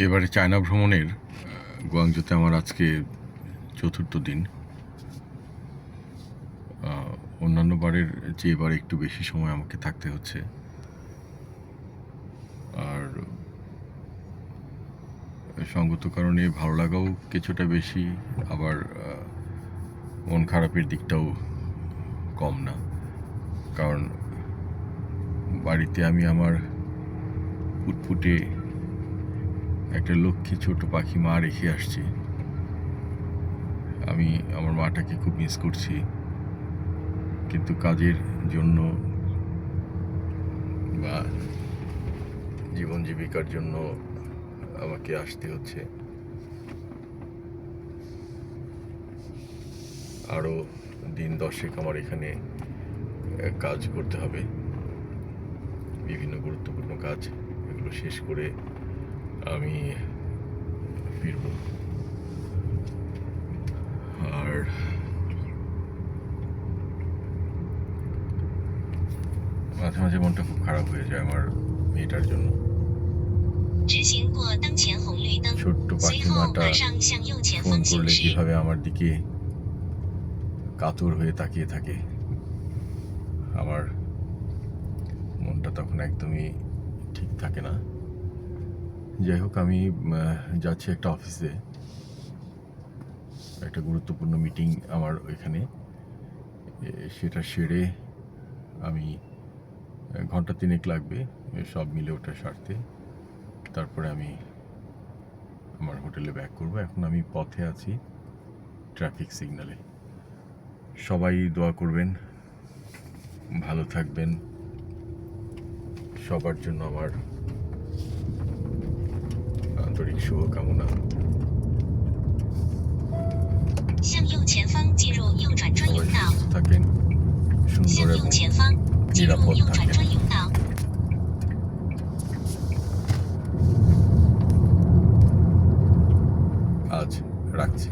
এবারে চায়না ভ্রমণের গুয়াংজুতে আমার আজকে চতুর্থ দিন। অন্যান্য বারের চেয়ে এবার একটু বেশি সময় আমাকে থাকতে হচ্ছে। আর সঙ্গত কারণে ভালো লাগাও কিছুটা বেশি, আবার মন খারাপের দিকটাও কম না। কারণ বাড়িতে আমি আমার ফুটফুটে একটা লক্ষ্মী ছোট পাখি মা রেখে আসছি। আমি আমার মাটাকে খুব মিস করছি, কিন্তু কাজের জন্য বা জীবন জীবিকার জন্য আমাকে আসতে হচ্ছে। আরও দিন 10 আমার এখানে কাজ করতে হবে, বিভিন্ন গুরুত্বপূর্ণ কাজ। এগুলো শেষ করে আমি ফিরব। আর মাঝে মাঝে মনটা খুব খারাপ হয়ে যায় আমার মেয়েটার জন্য। ছোট্ট পাখিমাটা ফোন করলে যেভাবে আমার দিকে কাতর হয়ে তাকিয়ে থাকে, আমার মনটা তখন একদমই ঠিক থাকে না। যাই হোক, আমি যাচ্ছি একটা অফিসে, একটা গুরুত্বপূর্ণ মিটিং আমার ওইখানে। সেটা সেরে আমি ঘন্টা 3 লাগবে সব মিলে ওটা সারতে। তারপরে আমি আমার হোটেলে ব্যাক করব। এখন আমি পথে আছি, ট্রাফিক সিগন্যালে। সবাই দোয়া করবেন, ভালো থাকবেন। সবার জন্য আমার আন্তরিক শুভকামনা। সবাই সুস্থ থাকেন, সুন্দর এবং নিরাপদ থাকেন। আজ রাখছি।